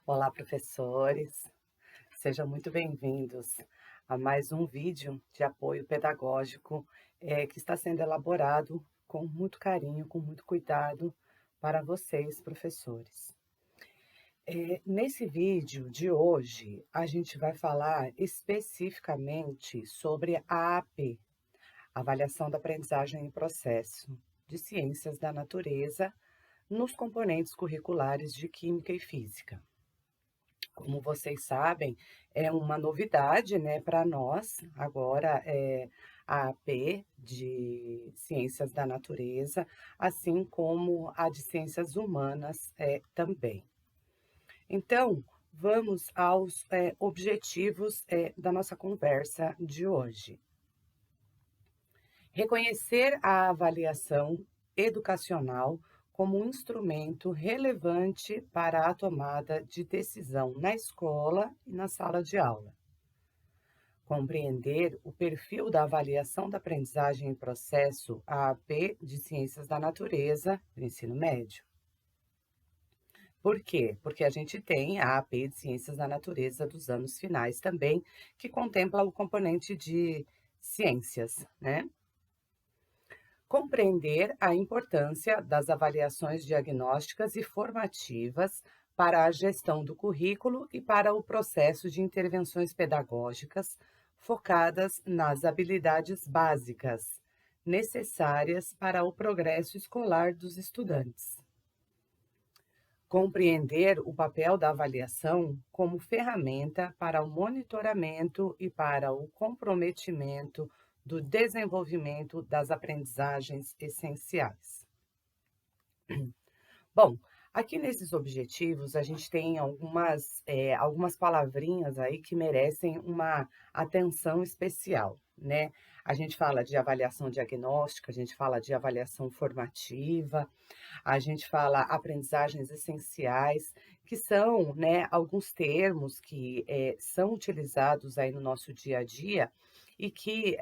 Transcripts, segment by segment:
Olá, professores. Sejam muito bem-vindos a mais um vídeo de apoio pedagógico, que está sendo elaborado com muito carinho, com muito cuidado para vocês, professores. Nesse vídeo de hoje, a gente vai falar especificamente sobre a AP, Avaliação da Aprendizagem em Processo de Ciências da Natureza, nos componentes curriculares de Química e Física. Como vocês sabem, é uma novidade, né, para nós, agora a AP de Ciências da Natureza, assim como a de Ciências Humanas também. Então, vamos aos objetivos da nossa conversa de hoje. Reconhecer a avaliação educacional como um instrumento relevante para a tomada de decisão na escola e na sala de aula. Compreender o perfil da avaliação da aprendizagem em processo AAP de Ciências da Natureza do ensino médio. Por quê? Porque a gente tem a AP de Ciências da Natureza dos anos finais também, que contempla o componente de ciências, né? Compreender a importância das avaliações diagnósticas e formativas para a gestão do currículo e para o processo de intervenções pedagógicas focadas nas habilidades básicas necessárias para o progresso escolar dos estudantes. Compreender o papel da avaliação como ferramenta para o monitoramento e para o comprometimento do desenvolvimento das aprendizagens essenciais. Bom, aqui nesses objetivos a gente tem algumas palavrinhas aí que merecem uma atenção especial, né? A gente fala de avaliação diagnóstica, a gente fala de avaliação formativa, a gente fala aprendizagens essenciais, que são, né, alguns termos que são utilizados aí no nosso dia a dia e que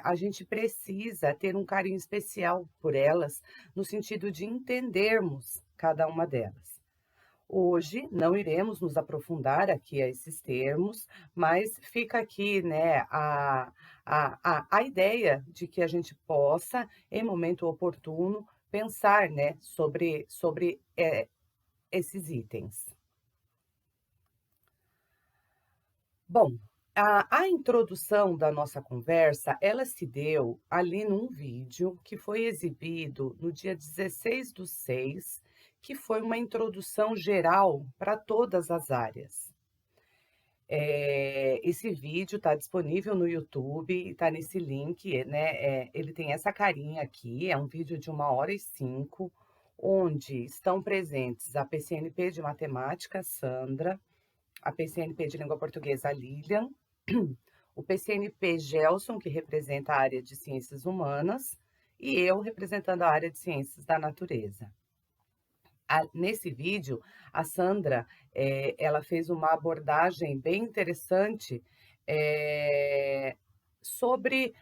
a gente precisa ter um carinho especial por elas, no sentido de entendermos cada uma delas. Hoje não iremos nos aprofundar aqui a esses termos, mas fica aqui, né, a ideia de que a gente possa, em momento oportuno, pensar, né, sobre esses itens. Bom, a introdução da nossa conversa, ela se deu ali num vídeo que foi exibido no dia 16/6, que foi uma introdução geral para todas as áreas. Esse vídeo está disponível no YouTube, está nesse link, né? Ele tem essa carinha aqui, é um vídeo de 1h05, onde estão presentes a PCNP de Matemática, Sandra, a PCNP de Língua Portuguesa, Lilian, o PCNP Gelson, que representa a área de Ciências Humanas, e eu representando a área de Ciências da Natureza. Nesse vídeo, a Sandra, ela fez uma abordagem bem interessante sobre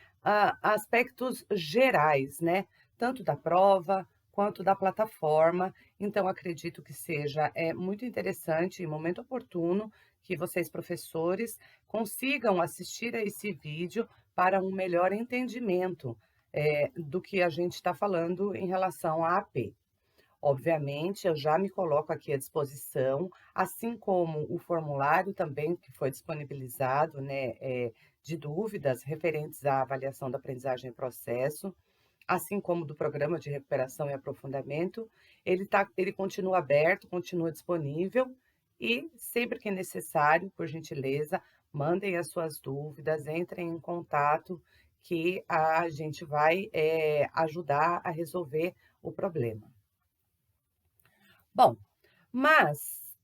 aspectos gerais, né? Tanto da prova quanto da plataforma. Então, acredito que seja muito interessante e momento oportuno que vocês, professores, consigam assistir a esse vídeo para um melhor entendimento do que a gente está falando em relação à AP. Obviamente, eu já me coloco aqui à disposição, assim como o formulário também que foi disponibilizado, né, de dúvidas referentes à avaliação da aprendizagem em processo, assim como do programa de recuperação e aprofundamento, ele continua aberto, continua disponível e sempre que necessário, por gentileza, mandem as suas dúvidas, entrem em contato que a gente vai ajudar a resolver o problema. Bom, mas,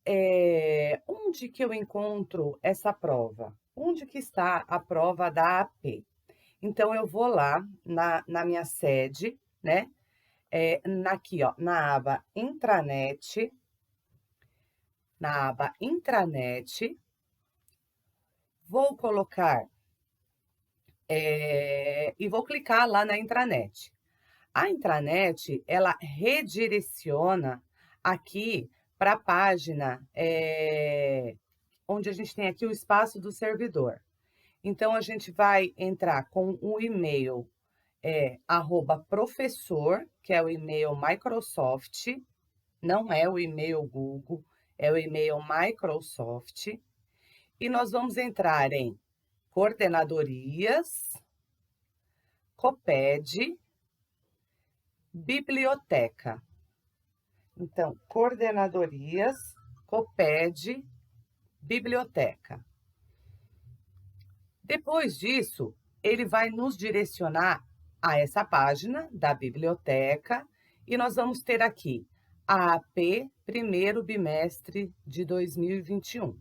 onde que eu encontro essa prova? Onde que está a prova da AP? Então eu vou lá na minha sede, né, aqui ó, na aba intranet, vou colocar, e vou clicar lá na intranet. A intranet, ela redireciona aqui para a página, onde a gente tem aqui o espaço do servidor. Então, a gente vai entrar com o e-mail @professor, que é o e-mail Microsoft, não é o e-mail Google, é o e-mail Microsoft. E nós vamos entrar em coordenadorias, COPED, biblioteca. Então, coordenadorias, COPED, biblioteca. Depois disso, ele vai nos direcionar a essa página da biblioteca e nós vamos ter aqui a AP primeiro bimestre de 2021.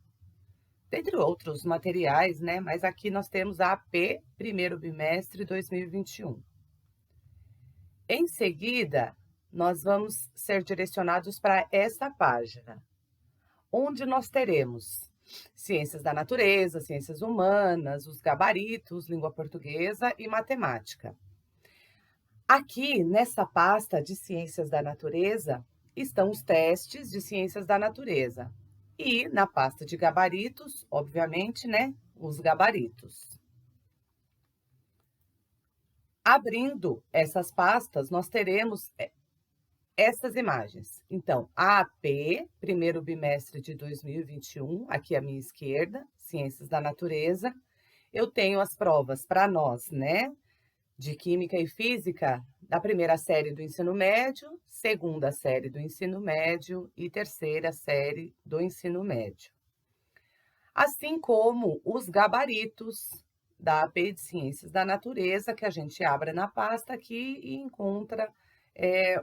Dentre outros materiais, né? Mas aqui nós temos a AP primeiro bimestre 2021. Em seguida, nós vamos ser direcionados para essa página, onde nós teremos ciências da natureza, ciências humanas, os gabaritos, língua portuguesa e matemática. Aqui, nessa pasta de ciências da natureza, estão os testes de ciências da natureza. E na pasta de gabaritos, obviamente, né, os gabaritos. Abrindo essas pastas, nós teremos essas imagens. Então, AP, primeiro bimestre de 2021, aqui à minha esquerda, Ciências da Natureza. Eu tenho as provas para nós, né? De Química e Física, da primeira série do ensino médio, segunda série do ensino médio e terceira série do ensino médio. Assim como os gabaritos da AP de Ciências da Natureza, que a gente abre na pasta aqui e encontra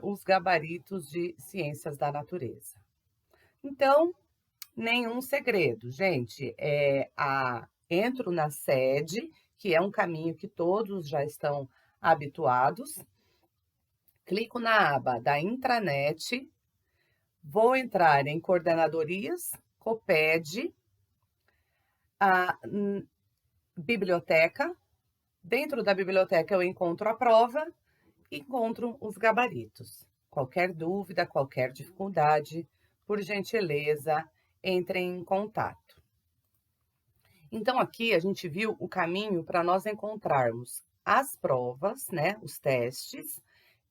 os gabaritos de ciências da natureza. Então, nenhum segredo, gente. Entro na sede, que é um caminho que todos já estão habituados. Clico na aba da intranet, vou entrar em coordenadorias, COPED, a biblioteca. Dentro da biblioteca eu encontro a prova, encontro os gabaritos. Qualquer dúvida, qualquer dificuldade, por gentileza, entrem em contato. Então, aqui a gente viu o caminho para nós encontrarmos as provas, né, os testes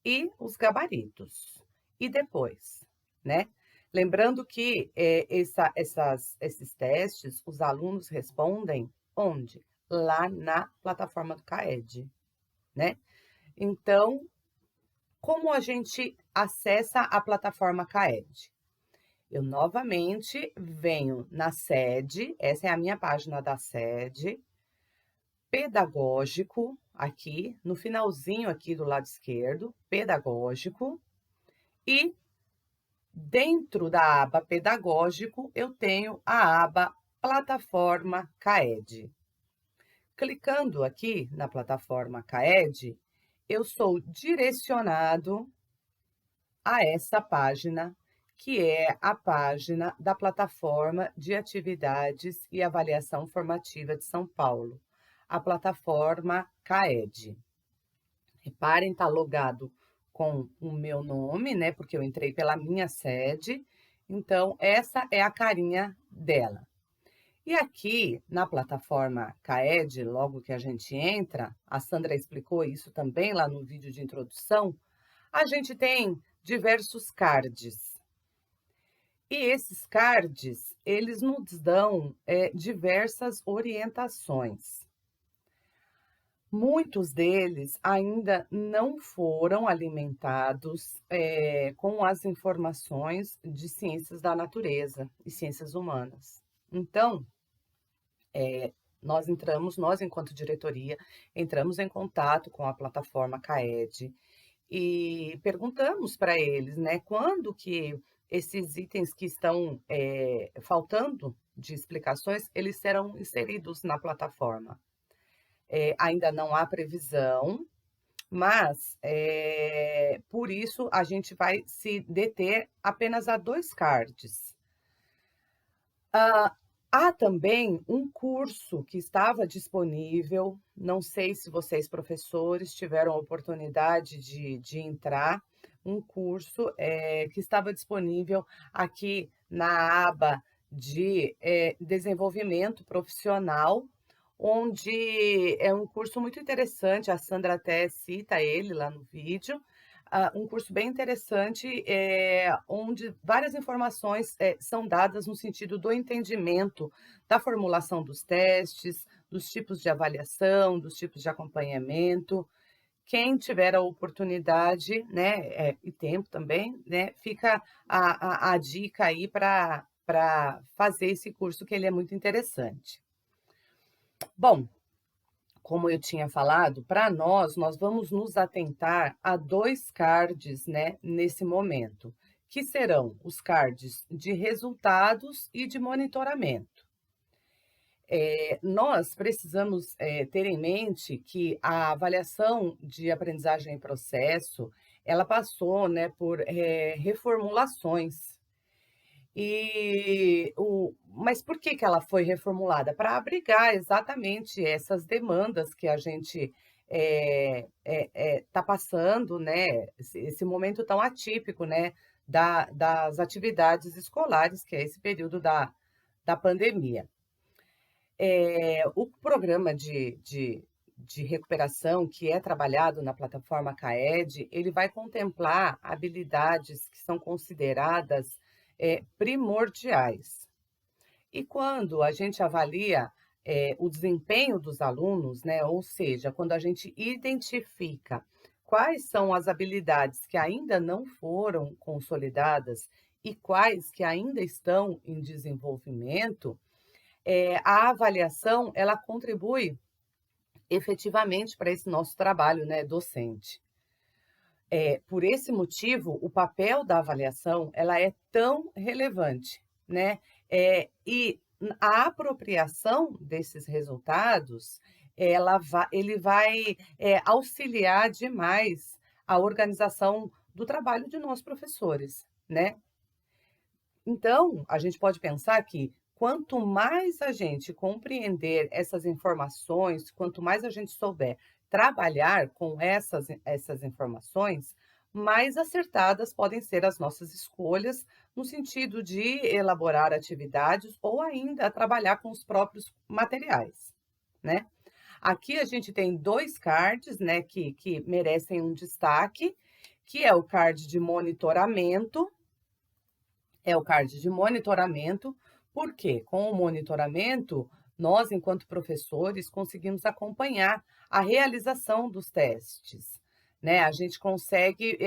e os gabaritos. E depois, né? Lembrando que esses testes, os alunos respondem onde? Lá na plataforma do CAED, né? Então, como a gente acessa a plataforma CAED? Eu novamente venho na sede, essa é a minha página da sede, pedagógico, aqui, no finalzinho aqui do lado esquerdo, pedagógico, e dentro da aba pedagógico, eu tenho a aba plataforma CAED. Clicando aqui na plataforma CAED, eu sou direcionado a essa página, que é a página da Plataforma de Atividades e Avaliação Formativa de São Paulo, a plataforma CAED. Reparem, está logado com o meu nome, né? Porque eu entrei pela minha sede, então essa é a carinha dela. E aqui na plataforma CAED, logo que a gente entra, a Sandra explicou isso também lá no vídeo de introdução, a gente tem diversos cards. E esses cards, eles nos dão diversas orientações. Muitos deles ainda não foram alimentados com as informações de ciências da natureza e ciências humanas. Então, nós enquanto diretoria, entramos em contato com a plataforma CAED e perguntamos para eles, né, quando que esses itens que estão faltando de explicações, eles serão inseridos na plataforma. Ainda não há previsão, mas por isso a gente vai se deter apenas a 2 cards. Há também um curso que estava disponível, não sei se vocês, professores, tiveram a oportunidade de entrar, um curso, que estava disponível aqui na aba de, desenvolvimento profissional, onde é um curso muito interessante, a Sandra até cita ele lá no vídeo, um curso bem interessante, onde várias informações, são dadas no sentido do entendimento da formulação dos testes, dos tipos de avaliação, dos tipos de acompanhamento. Quem tiver a oportunidade, né, e tempo também, né, fica a dica aí para fazer esse curso, que ele é muito interessante. Bom, como eu tinha falado, para nós vamos nos atentar a 2 cards, né, nesse momento, que serão os cards de resultados e de monitoramento. Nós precisamos, ter em mente que a avaliação de aprendizagem em processo, ela passou, né, por, reformulações. Mas por que que ela foi reformulada? Para abrigar exatamente essas demandas que a gente está passando, né, esse momento tão atípico, né, das atividades escolares, que é esse período da pandemia. O programa de recuperação que é trabalhado na plataforma CAED, ele vai contemplar habilidades que são consideradas, primordiais. E quando a gente avalia, o desempenho dos alunos, né, ou seja, quando a gente identifica quais são as habilidades que ainda não foram consolidadas e quais que ainda estão em desenvolvimento, a avaliação, ela contribui efetivamente para esse nosso trabalho, né, docente. Por esse motivo, o papel da avaliação, ela é tão relevante, né, e a apropriação desses resultados, ele vai, auxiliar demais a organização do trabalho de nós professores, né. Então, a gente pode pensar que quanto mais a gente compreender essas informações, quanto mais a gente souber trabalhar com essas informações, mais acertadas podem ser as nossas escolhas, no sentido de elaborar atividades ou ainda trabalhar com os próprios materiais, né. Aqui a gente tem 2 cards, né, que merecem um destaque, que é o card de monitoramento, porque com o monitoramento, nós, enquanto professores, conseguimos acompanhar a realização dos testes, né. A gente consegue,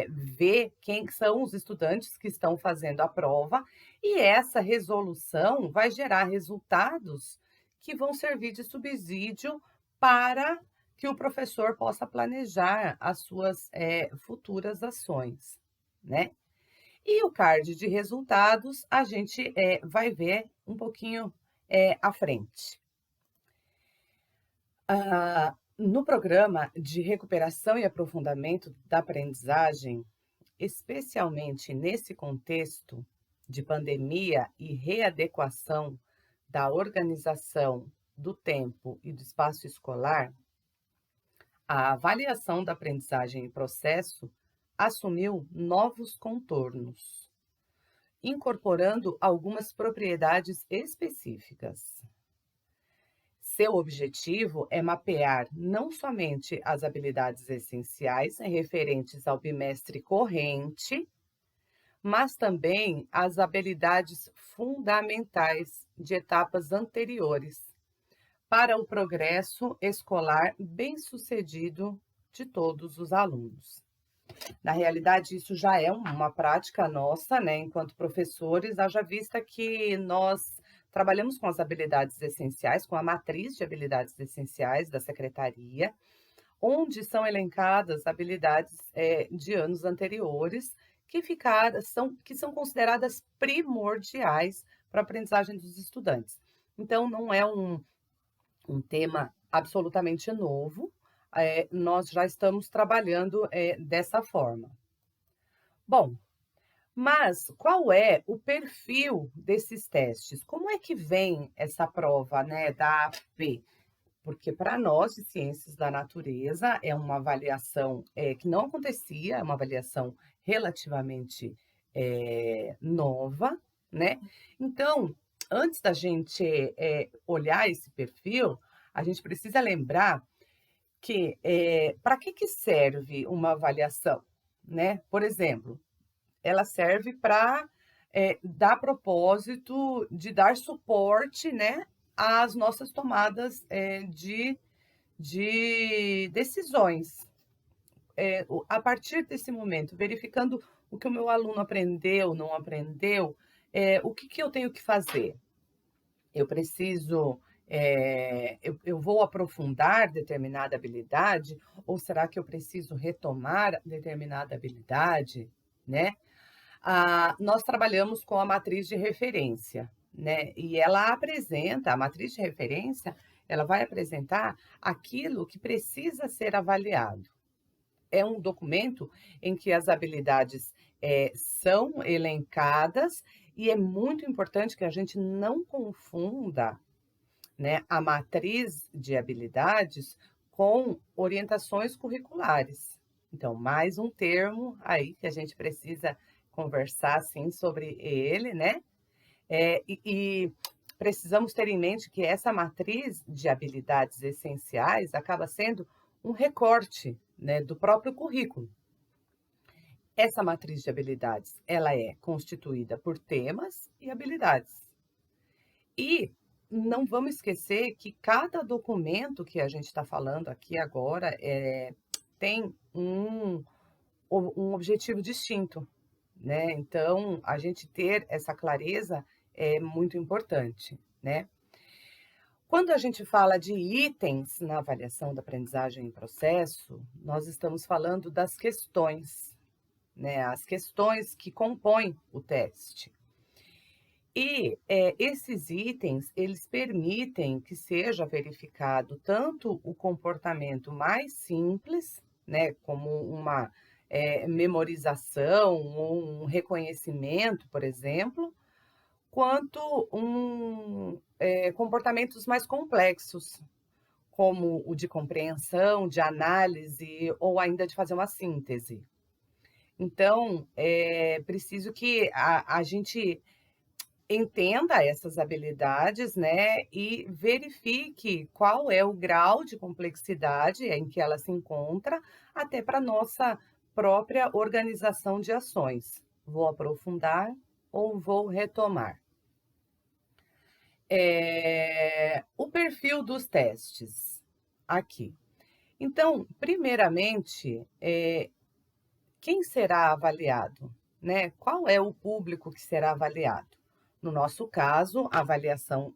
ver quem que são os estudantes que estão fazendo a prova, e essa resolução vai gerar resultados que vão servir de subsídio para que o professor possa planejar as suas, futuras ações, né. E o card de resultados, a gente, vai ver um pouquinho, à frente. No programa de recuperação e aprofundamento da aprendizagem, especialmente nesse contexto de pandemia e readequação da organização do tempo e do espaço escolar, a avaliação da aprendizagem em processo assumiu novos contornos, incorporando algumas propriedades específicas. Seu objetivo é mapear não somente as habilidades essenciais referentes ao bimestre corrente, mas também as habilidades fundamentais de etapas anteriores para o progresso escolar bem-sucedido de todos os alunos. Na realidade, isso já é uma prática nossa, né, enquanto professores, haja vista que nós trabalhamos com as habilidades essenciais, com a matriz de habilidades essenciais da secretaria, onde são elencadas habilidades, de anos anteriores que são consideradas primordiais para a aprendizagem dos estudantes. Então, não é um tema absolutamente novo, nós já estamos trabalhando, dessa forma. Bom, mas qual é o perfil desses testes? Como é que vem essa prova, né, da AFP? Porque para nós de ciências da natureza é uma avaliação, que não acontecia, é uma avaliação relativamente, nova, né. Então, antes da gente, olhar esse perfil, a gente precisa lembrar que, pra que serve uma avaliação, né. Por exemplo, ela serve para dar propósito de dar suporte, né, às nossas tomadas, de decisões. A partir desse momento, verificando o que o meu aluno aprendeu, não aprendeu, o que que eu tenho que fazer? Eu preciso, eu vou aprofundar determinada habilidade ou será que eu preciso retomar determinada habilidade, né? Nós trabalhamos com a matriz de referência, né, e ela apresenta a matriz de referência, ela vai apresentar aquilo que precisa ser avaliado. É um documento em que as habilidades, são elencadas e é muito importante que a gente não confunda, né, a matriz de habilidades com orientações curriculares. Então, mais um termo aí que a gente precisa conversar, sim, sobre ele, né. E precisamos ter em mente que essa matriz de habilidades essenciais acaba sendo um recorte, né, do próprio currículo. Essa matriz de habilidades, ela é constituída por temas e habilidades. E não vamos esquecer que cada documento que a gente está falando aqui agora, tem um objetivo distinto, né. Então, a gente ter essa clareza é muito importante, né. Quando a gente fala de itens na avaliação da aprendizagem em processo, nós estamos falando das questões, né, as questões que compõem o teste. E, esses itens, eles permitem que seja verificado tanto o comportamento mais simples, né, como uma, memorização ou um reconhecimento, por exemplo, quanto comportamentos mais complexos, como o de compreensão, de análise ou ainda de fazer uma síntese. Então, é preciso que a gente entenda essas habilidades, né, e verifique qual é o grau de complexidade em que ela se encontra, até para nossa própria organização de ações. Vou aprofundar ou vou retomar? O perfil dos testes, aqui. Então, primeiramente, quem será avaliado, né? Qual é o público que será avaliado? No nosso caso, a avaliação,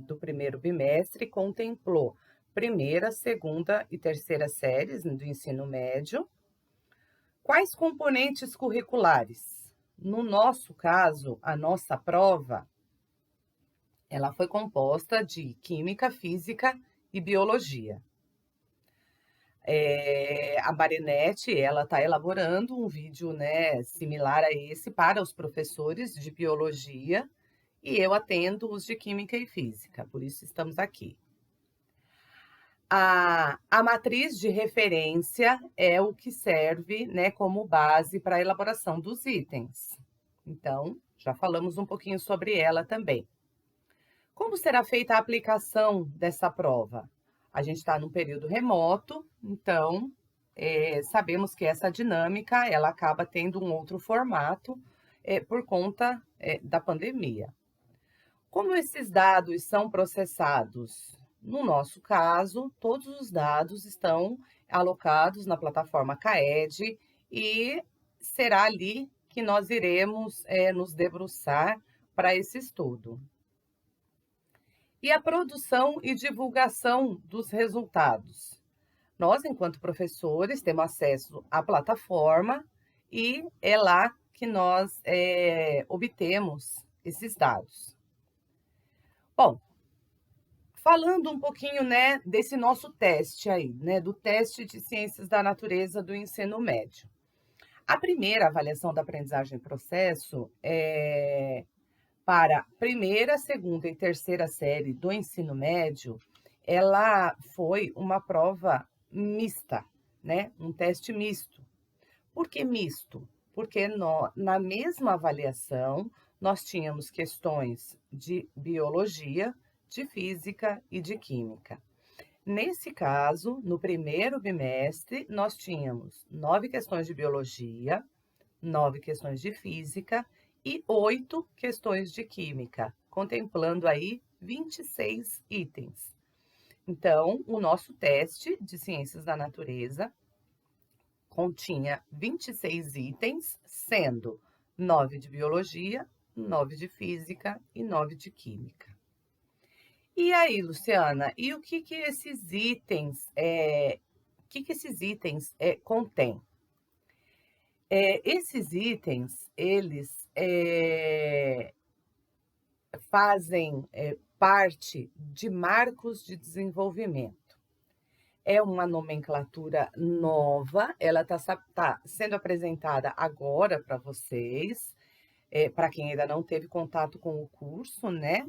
do primeiro bimestre contemplou primeira, segunda e terceira séries do ensino médio. Quais componentes curriculares? No nosso caso, a nossa prova, ela foi composta de química, física e biologia. A Marinette, ela está elaborando um vídeo, né, similar a esse para os professores de biologia e eu atendo os de química e física, por isso estamos aqui. A matriz de referência é o que serve, né, como base para a elaboração dos itens. Então, já falamos um pouquinho sobre ela também. Como será feita a aplicação dessa prova? A gente está num período remoto, então, sabemos que essa dinâmica, ela acaba tendo um outro formato, por conta, da pandemia. Como esses dados são processados? No nosso caso, todos os dados estão alocados na plataforma CAED e será ali que nós iremos, nos debruçar para esse estudo. E a produção e divulgação dos resultados. Nós, enquanto professores, temos acesso à plataforma e é lá que nós, obtemos esses dados. Bom, falando um pouquinho, né, desse nosso teste aí, né, do teste de ciências da natureza do ensino médio. A primeira avaliação da aprendizagem em processo para primeira, segunda e terceira série do ensino médio, ela foi uma prova mista, né, um teste misto. Por que misto? Porque na mesma avaliação, nós tínhamos questões de biologia, de física e de química. Nesse caso, no primeiro bimestre, nós tínhamos 9 questões de biologia, 9 questões de física e 8 questões de química, contemplando aí 26 itens. Então, o nosso teste de ciências da natureza continha 26 itens, sendo 9 de biologia, 9 de física e 9 de química. E aí, Luciana, e o que que esses itens, contêm? Esses itens, eles fazem parte de marcos de desenvolvimento. É uma nomenclatura nova, ela tá sendo apresentada agora para vocês, para quem ainda não teve contato com o curso, né?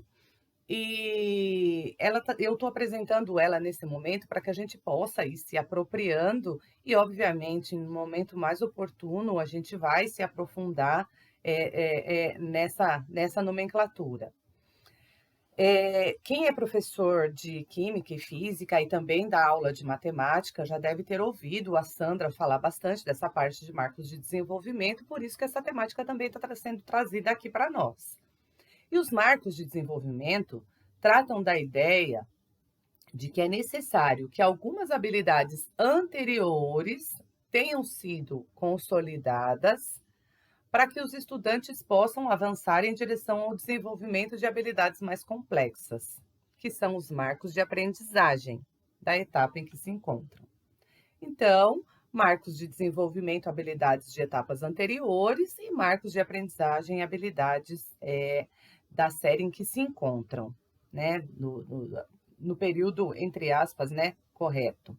E eu estou apresentando ela nesse momento para que a gente possa ir se apropriando e, obviamente, no momento mais oportuno, a gente vai se aprofundar nessa nomenclatura. Quem é professor de química e física e também dá aula de matemática já deve ter ouvido a Sandra falar bastante dessa parte de marcos de desenvolvimento, por isso que essa temática também está sendo trazida aqui para nós. E os marcos de desenvolvimento tratam da ideia de que é necessário que algumas habilidades anteriores tenham sido consolidadas para que os estudantes possam avançar em direção ao desenvolvimento de habilidades mais complexas, que são os marcos de aprendizagem da etapa em que se encontram. Então, marcos de desenvolvimento, habilidades de etapas anteriores e marcos de aprendizagem, habilidades da série em que se encontram, né, no período, entre aspas, né, correto.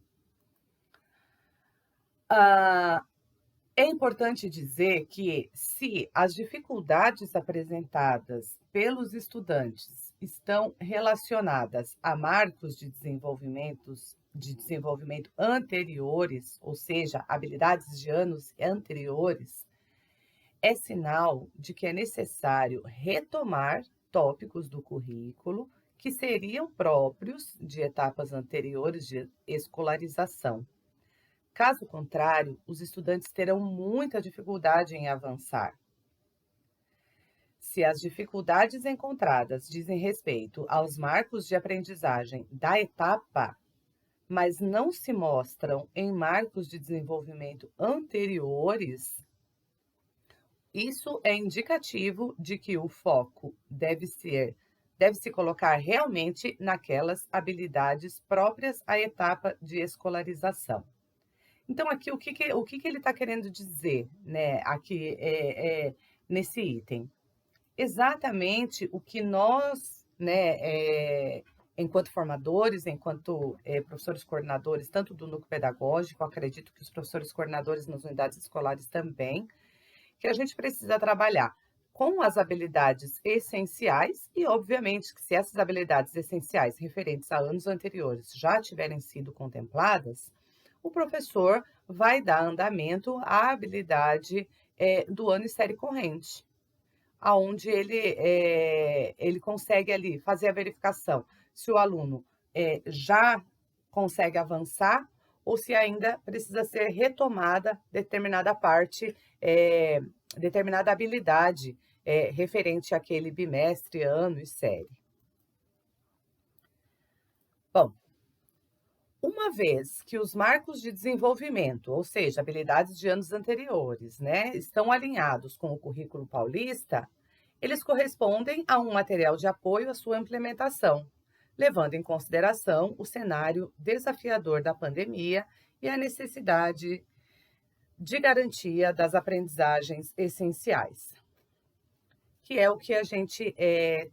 É importante dizer que, se as dificuldades apresentadas pelos estudantes estão relacionadas a marcos de desenvolvimento anteriores, ou seja, habilidades de anos anteriores, é sinal de que é necessário retomar tópicos do currículo que seriam próprios de etapas anteriores de escolarização. Caso contrário, os estudantes terão muita dificuldade em avançar. Se as dificuldades encontradas dizem respeito aos marcos de aprendizagem da etapa, mas não se mostram em marcos de desenvolvimento anteriores, isso é indicativo de que o foco deve se colocar realmente naquelas habilidades próprias à etapa de escolarização. Então, aqui, o que ele está querendo dizer, né, aqui nesse item? Exatamente o que nós, né, enquanto formadores, enquanto professores coordenadores, tanto do núcleo pedagógico, acredito que os professores coordenadores nas unidades escolares também, que a gente precisa trabalhar com as habilidades essenciais e, obviamente, que se essas habilidades essenciais referentes a anos anteriores já tiverem sido contempladas, o professor vai dar andamento à habilidade do ano e série corrente, aonde ele consegue ali fazer a verificação se o aluno já consegue avançar ou se ainda precisa ser retomada determinada parte, determinada habilidade referente àquele bimestre, ano e série. Bom, uma vez que os marcos de desenvolvimento, ou seja, habilidades de anos anteriores, né, estão alinhados com o currículo paulista, eles correspondem a um material de apoio à sua implementação, levando em consideração o cenário desafiador da pandemia e a necessidade de garantia das aprendizagens essenciais, que é o que a gente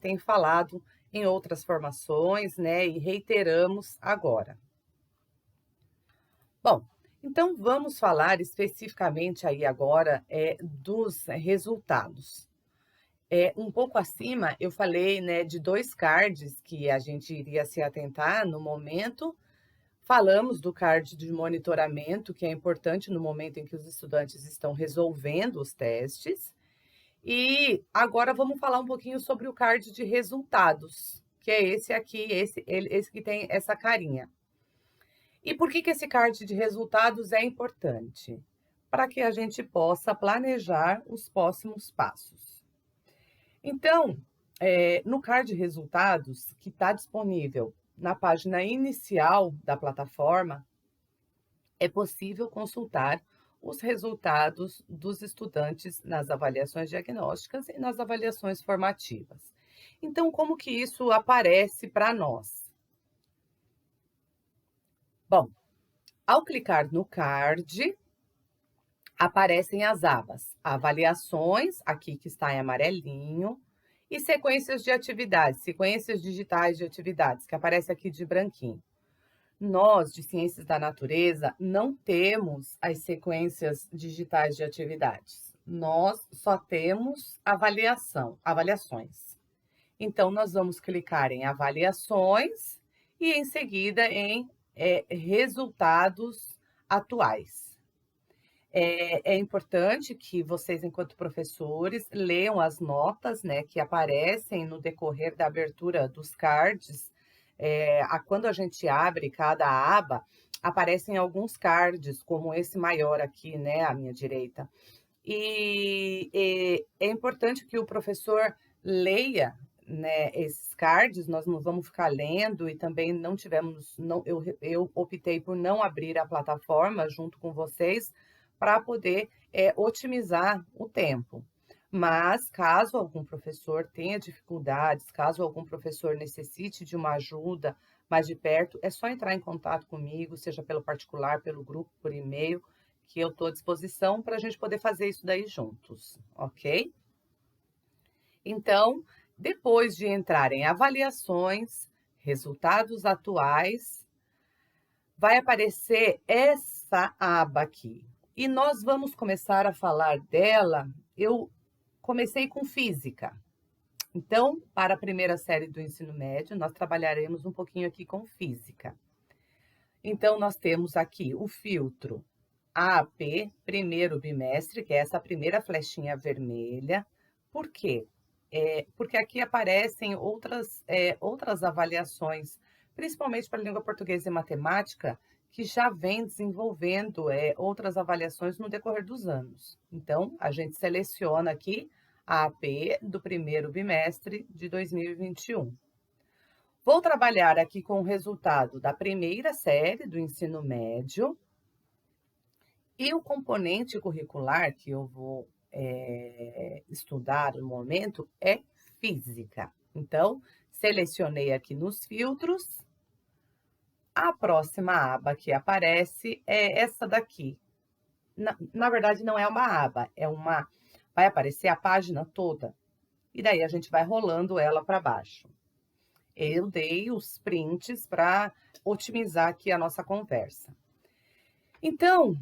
tem falado em outras formações, né, e reiteramos agora. Bom, então vamos falar especificamente aí agora dos resultados. Um pouco acima, eu falei, né, de 2 cards que a gente iria se atentar no momento. Falamos do card de monitoramento, que é importante no momento em que os estudantes estão resolvendo os testes. E agora vamos falar um pouquinho sobre o card de resultados, que é esse aqui, esse que tem essa carinha. E por que que esse card de resultados é importante? Para que a gente possa planejar os próximos passos. Então, no card de resultados, que está disponível na página inicial da plataforma, é possível consultar os resultados dos estudantes nas avaliações diagnósticas e nas avaliações formativas. Então, como que isso aparece para nós? Bom, ao clicar no card, aparecem as abas avaliações, aqui que está em amarelinho, e sequências de atividades, sequências digitais de atividades, que aparece aqui de branquinho. Nós, de Ciências da Natureza, não temos as sequências digitais de atividades. Nós só temos avaliações. Então, nós vamos clicar em avaliações e em seguida em resultados atuais. É importante que vocês, enquanto professores, leiam as notas, né, que aparecem no decorrer da abertura dos cards. Quando a gente abre cada aba, aparecem alguns cards, como esse maior aqui, né, à minha direita. E é importante que o professor leia, né, esses cards. Nós não vamos ficar lendo e também não tivemos, não, eu optei por não abrir a plataforma junto com vocês para poder otimizar o tempo. Mas, caso algum professor tenha dificuldades, caso algum professor necessite de uma ajuda mais de perto, é só entrar em contato comigo, seja pelo particular, pelo grupo, por e-mail, que eu estou à disposição para a gente poder fazer isso daí juntos, ok? Então, depois de entrar em avaliações, resultados atuais, vai aparecer essa aba aqui. E nós vamos começar a falar dela. Eu comecei com física. Então, para a primeira série do ensino médio, nós trabalharemos um pouquinho aqui com física. Então, nós temos aqui o filtro AAP, primeiro bimestre, que é essa primeira flechinha vermelha. Por quê? Porque aqui aparecem outras avaliações, principalmente para a língua portuguesa e matemática, que já vem desenvolvendo outras avaliações no decorrer dos anos. Então, a gente seleciona aqui a AP do primeiro bimestre de 2021. Vou trabalhar aqui com o resultado da primeira série do ensino médio e o componente curricular que eu vou estudar no momento é física. Então, selecionei aqui nos filtros. A próxima aba que aparece é essa daqui. Na verdade, não é uma aba, vai aparecer a página toda. E daí a gente vai rolando ela para baixo. Eu dei os prints para otimizar aqui a nossa conversa. Então,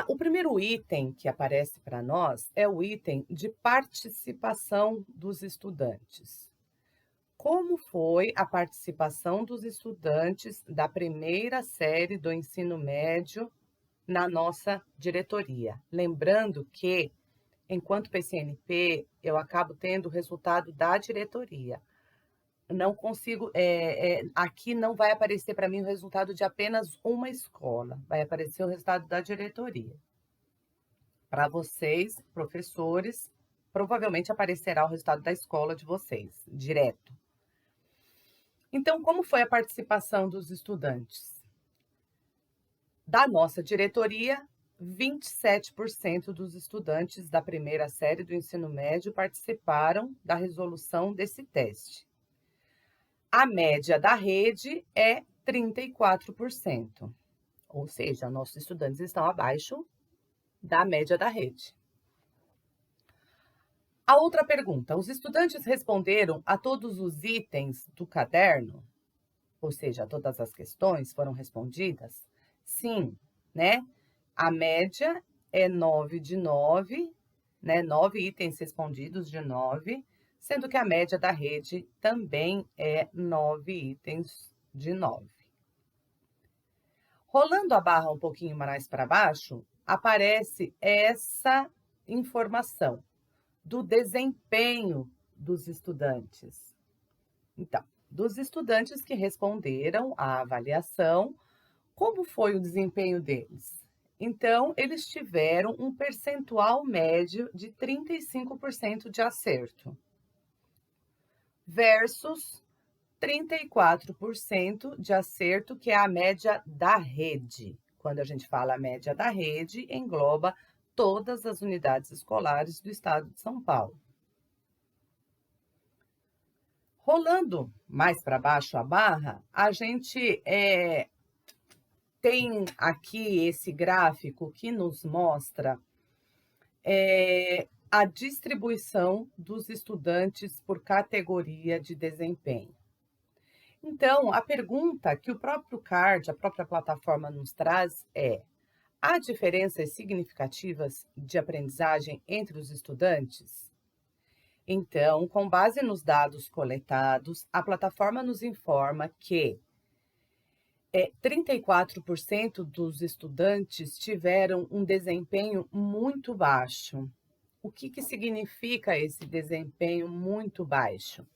o primeiro item que aparece para nós é o item de participação dos estudantes. Como foi a participação dos estudantes da primeira série do ensino médio na nossa diretoria? Lembrando que, enquanto PCNP, eu acabo tendo o resultado da diretoria. Não consigo, aqui não vai aparecer para mim o resultado de apenas uma escola, vai aparecer o resultado da diretoria. Para vocês, professores, provavelmente aparecerá o resultado da escola de vocês, direto. Então, como foi a participação dos estudantes? Da nossa diretoria, 27% dos estudantes da primeira série do ensino médio participaram da resolução desse teste. A média da rede é 34%, ou seja, nossos estudantes estão abaixo da média da rede. A outra pergunta: os estudantes responderam a todos os itens do caderno? Ou seja, todas as questões foram respondidas? Sim, né? A média é 9 de 9 né? 9 itens respondidos de 9, sendo que a média da rede também é 9 itens de 9. Rolando a barra um pouquinho mais para baixo, aparece essa informação do desempenho dos estudantes. Então, dos estudantes que responderam à avaliação, como foi o desempenho deles? Então, eles tiveram um percentual médio de 35% de acerto, versus 34% de acerto, que é a média da rede. Quando a gente fala a média da rede, engloba todas as unidades escolares do estado de São Paulo. Rolando mais para baixo a barra, a gente tem aqui esse gráfico que nos mostra a distribuição dos estudantes por categoria de desempenho. Então, a pergunta que o próprio CARD, a própria plataforma, nos traz é: há diferenças significativas de aprendizagem entre os estudantes? Então, com base nos dados coletados, a plataforma nos informa que 34% dos estudantes tiveram um desempenho muito baixo. O que significa esse desempenho muito baixo?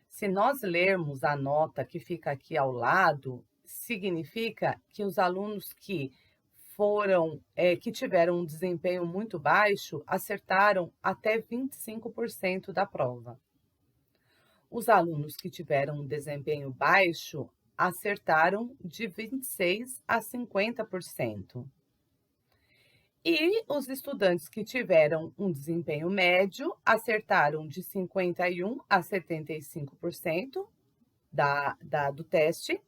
Se nós lermos a nota que fica aqui ao lado, significa que os alunos que tiveram um desempenho muito baixo acertaram até 25% da prova. Os alunos que tiveram um desempenho baixo acertaram de 26% a 50%. E os estudantes que tiveram um desempenho médio acertaram de 51% a 75% do teste,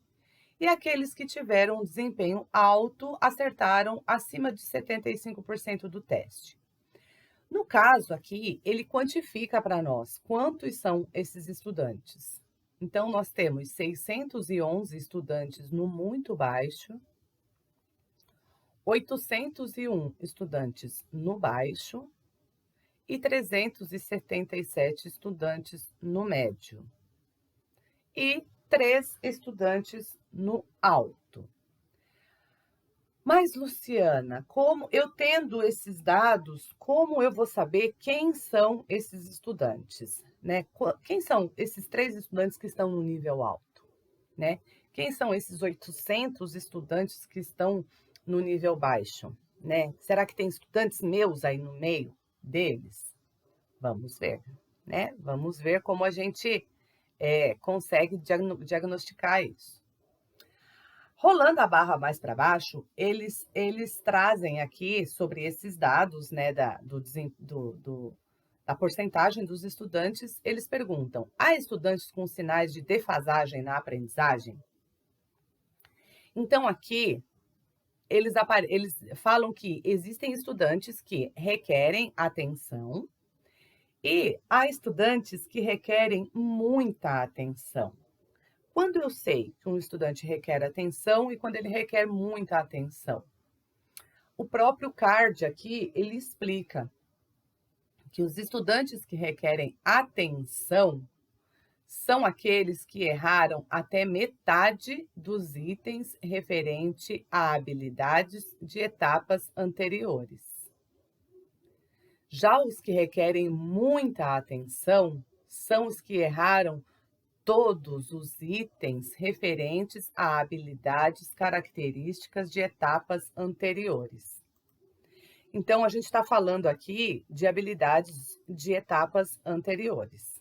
e aqueles que tiveram um desempenho alto acertaram acima de 75% do teste. No caso aqui, ele quantifica para nós quantos são esses estudantes. Então, nós temos 611 estudantes no muito baixo, 801 estudantes no baixo e 377 estudantes no médio. E 3 estudantes no alto. Mas, Luciana, como eu tendo esses dados, como eu vou saber quem são esses estudantes, né? Quem são esses 3 estudantes que estão no nível alto, né? Quem são esses 800 estudantes que estão no nível baixo, né? Será que tem estudantes meus aí no meio deles? Vamos ver, né? Vamos ver como a gente consegue diagnosticar isso. Rolando a barra mais para baixo, eles trazem aqui sobre esses dados, né, da porcentagem dos estudantes. Eles perguntam: há estudantes com sinais de defasagem na aprendizagem? Então, aqui, eles falam que existem estudantes que requerem atenção e há estudantes que requerem muita atenção. Quando eu sei que um estudante requer atenção e quando ele requer muita atenção? O próprio CARD aqui, ele explica que os estudantes que requerem atenção são aqueles que erraram até metade dos itens referente a habilidades de etapas anteriores. Já os que requerem muita atenção são os que erraram todos os itens referentes a habilidades características de etapas anteriores. Então, a gente está falando aqui de habilidades de etapas anteriores.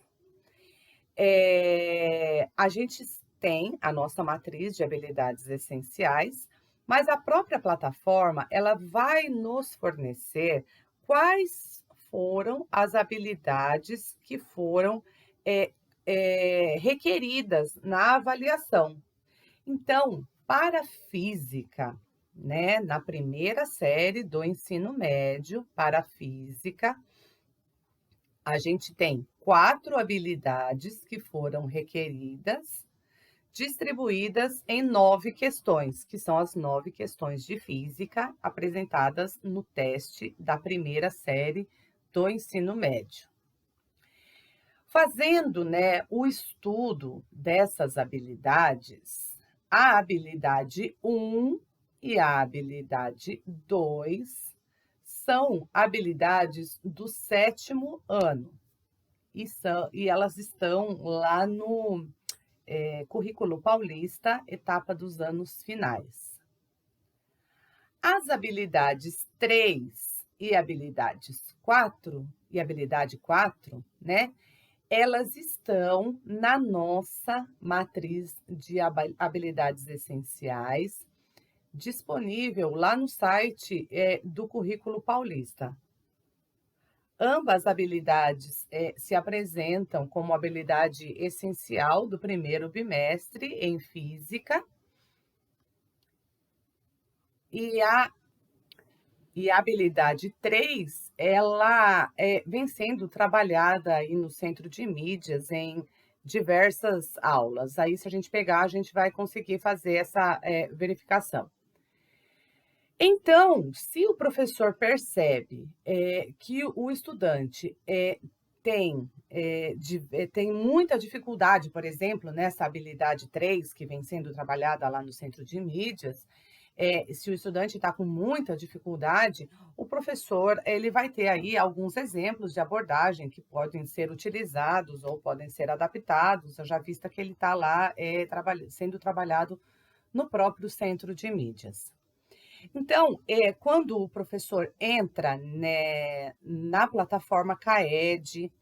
A gente tem a nossa matriz de habilidades essenciais, mas a própria plataforma, ela vai nos fornecer quais foram as habilidades que foram requeridas na avaliação. Então, para física, né, na primeira série do ensino médio, para física, a gente tem 4 habilidades que foram requeridas, distribuídas em 9 questões, que são as 9 questões de física apresentadas no teste da primeira série do ensino médio. Fazendo, né, o estudo dessas habilidades, a habilidade 1 e a habilidade 2 são habilidades do 7º ano e elas estão lá no Currículo Paulista, etapa dos anos finais. As habilidades 3 e habilidades 4, e habilidade 4, né? Elas estão na nossa matriz de habilidades essenciais, disponível lá no site do Currículo Paulista. Ambas habilidades se apresentam como habilidade essencial do primeiro bimestre em física e a habilidade 3, ela vem sendo trabalhada aí no Centro de Mídias em diversas aulas. Aí, se a gente pegar, a gente vai conseguir fazer essa verificação. Então, se o professor percebe que o estudante tem muita dificuldade, por exemplo, nessa habilidade 3, que vem sendo trabalhada lá no Centro de Mídias, se o estudante está com muita dificuldade, o professor ele vai ter aí alguns exemplos de abordagem que podem ser utilizados ou podem ser adaptados, já vista que ele está lá sendo trabalhado no próprio Centro de Mídias. Então, quando o professor entra, né, na plataforma CAED,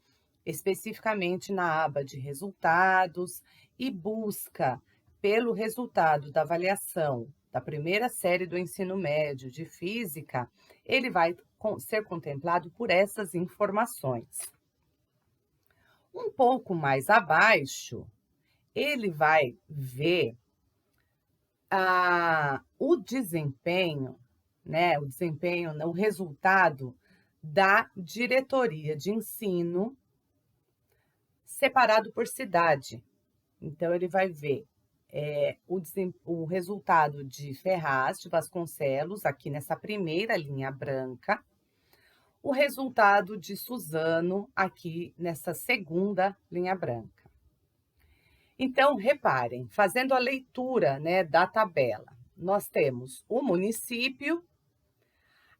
especificamente na aba de resultados, e busca pelo resultado da avaliação da primeira série do ensino médio de física, ele vai ser contemplado por essas informações. Um pouco mais abaixo, ele vai ver o desempenho, né, o resultado da diretoria de ensino separado por cidade. Então, ele vai ver o resultado de Ferraz, de Vasconcelos, aqui nessa primeira linha branca, o resultado de Suzano, aqui nessa segunda linha branca. Então, reparem, fazendo a leitura, né, da tabela, nós temos o município,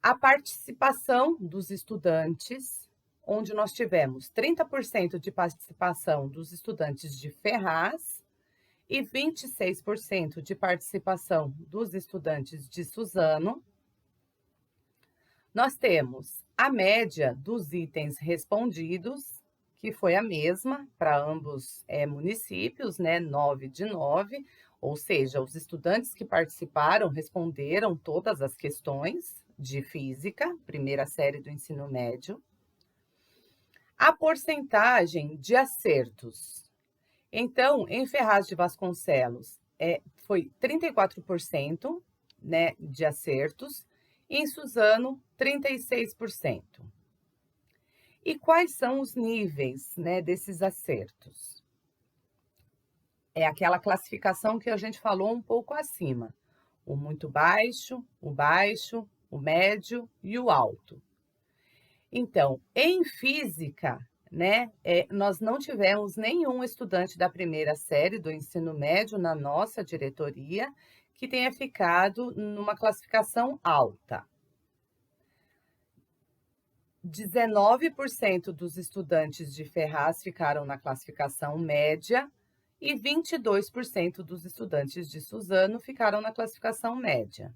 a participação dos estudantes, onde nós tivemos 30% de participação dos estudantes de Ferraz e 26% de participação dos estudantes de Suzano. Nós temos a média dos itens respondidos, que foi a mesma para ambos municípios, né? 9 de 9, ou seja, os estudantes que participaram responderam todas as questões de física, primeira série do ensino médio. A porcentagem de acertos. Então, em Ferraz de Vasconcelos, foi 34%, né, de acertos, e em Suzano, 36%. E quais são os níveis, né, desses acertos? É aquela classificação que a gente falou um pouco acima. O muito baixo, o médio e o alto. Então, em física, né, nós não tivemos nenhum estudante da primeira série do ensino médio na nossa diretoria que tenha ficado numa classificação alta. 19% dos estudantes de Ferraz ficaram na classificação média e 22% dos estudantes de Suzano ficaram na classificação média.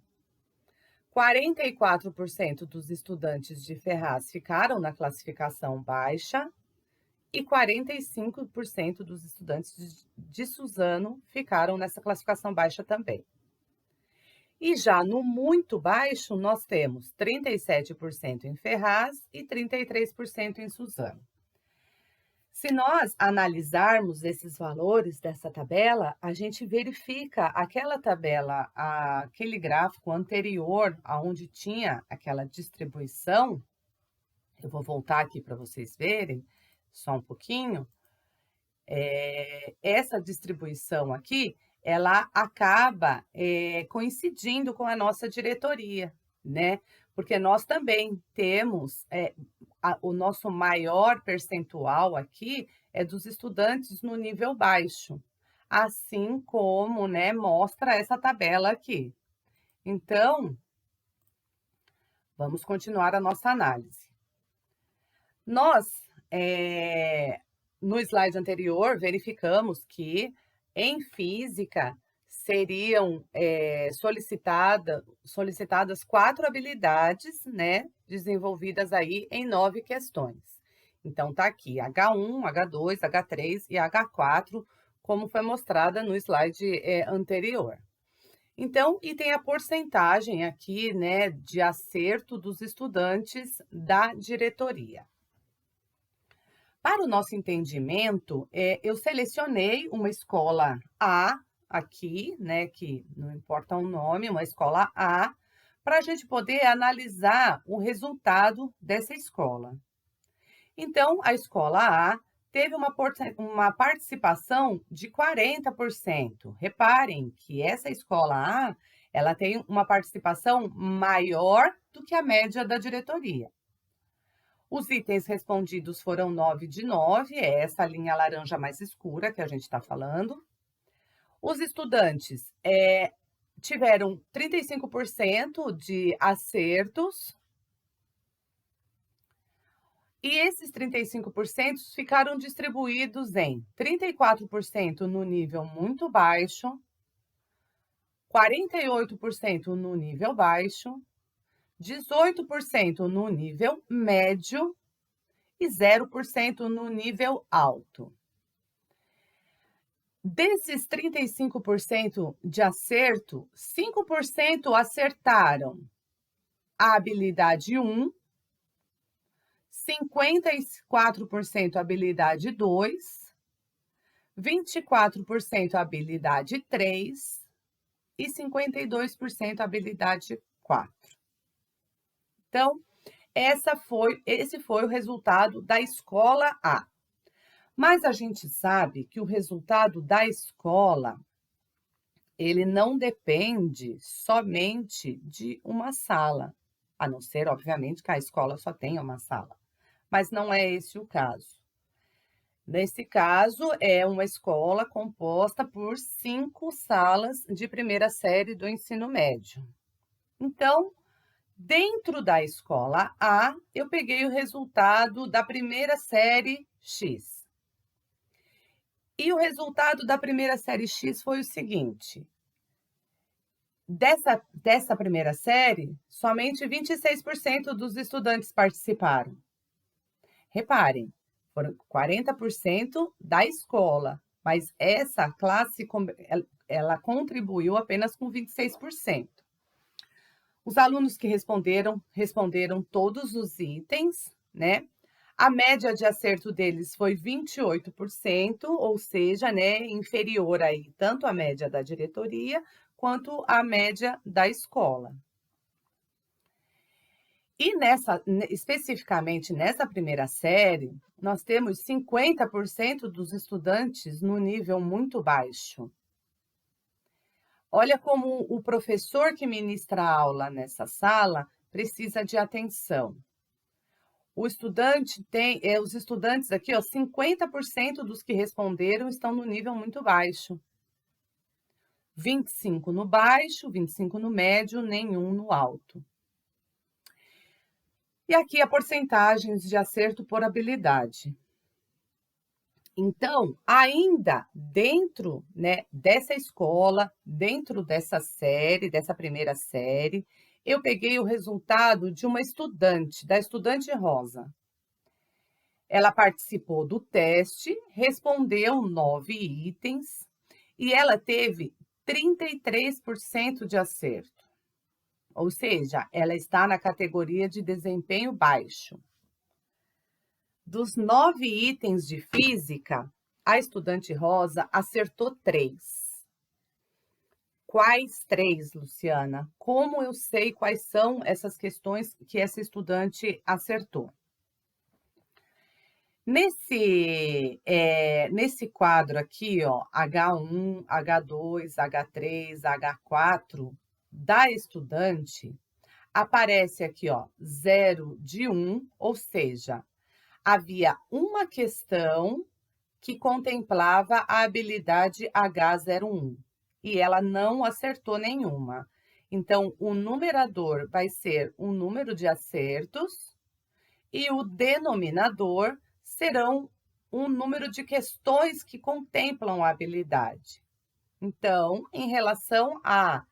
44% dos estudantes de Ferraz ficaram na classificação baixa e 45% dos estudantes de Suzano ficaram nessa classificação baixa também. E já no muito baixo, nós temos 37% em Ferraz e 33% em Suzano. Se nós analisarmos esses valores dessa tabela, a gente verifica aquela tabela, aquele gráfico anterior, aonde tinha aquela distribuição. Eu vou voltar aqui para vocês verem, só um pouquinho. Essa distribuição aqui, ela acaba coincidindo com a nossa diretoria. né? Porque nós também temos, o nosso maior percentual aqui é dos estudantes no nível baixo, assim como, né, mostra essa tabela aqui. Então, vamos continuar a nossa análise. Nós, no slide anterior, verificamos que em física seriam solicitadas 4 habilidades, né, desenvolvidas aí em 9 questões. Então, tá aqui H1, H2, H3 e H4, como foi mostrada no slide anterior. Então, e tem a porcentagem aqui, né, de acerto dos estudantes da diretoria. Para o nosso entendimento, eu selecionei uma escola A aqui, né, que não importa o nome, uma escola A, para a gente poder analisar o resultado dessa escola. Então, a escola A teve uma participação de 40%. Reparem que essa escola A, ela tem uma participação maior do que a média da diretoria. Os itens respondidos foram 9 de 9, é essa linha laranja mais escura que a gente está falando. Os estudantes tiveram 35% de acertos. E esses 35% ficaram distribuídos em 34% no nível muito baixo, 48% no nível baixo, 18% no nível médio e 0% no nível alto. Desses 35% de acerto, 5% acertaram a habilidade 1, 54% habilidade 2, 24% habilidade 3 e 52% habilidade 4. Então, esse foi o resultado da escola A. Mas a gente sabe que o resultado da escola, ele não depende somente de uma sala, a não ser, obviamente, que a escola só tenha uma sala. Mas não é esse o caso. Nesse caso, é uma escola composta por 5 salas de primeira série do ensino médio. Então, dentro da escola A, eu peguei o resultado da primeira série X. E o resultado da primeira série X foi o seguinte: dessa primeira série, somente 26% dos estudantes participaram. Reparem, foram 40% da escola, mas essa classe, ela contribuiu apenas com 26%. Os alunos que responderam todos os itens, né? A média de acerto deles foi 28%, ou seja, né, inferior aí tanto à média da diretoria quanto à média da escola. E especificamente nessa primeira série, nós temos 50% dos estudantes no nível muito baixo. Olha como o professor que ministra a aula nessa sala precisa de atenção. Os estudantes aqui, ó, 50% dos que responderam estão no nível muito baixo. 25 no baixo, 25 no médio, nenhum no alto. E aqui a porcentagens de acerto por habilidade. Então, ainda dentro, né, dessa escola, dentro dessa série, dessa primeira série, eu peguei o resultado de uma estudante, da estudante Rosa. Ela participou do teste, respondeu 9 itens e ela teve 33% de acerto. Ou seja, ela está na categoria de desempenho baixo. Dos 9 itens de física, a estudante Rosa acertou 3. Quais 3, Luciana? Como eu sei quais são essas questões que essa estudante acertou? Nesse quadro aqui, ó, H1, H2, H3, H4, da estudante, aparece aqui, ó, 0 de 1, ou seja, havia uma questão que contemplava a habilidade H01 e ela não acertou nenhuma. Então, o numerador vai ser o número de acertos e o denominador serão um número de questões que contemplam a habilidade. Então, em relação à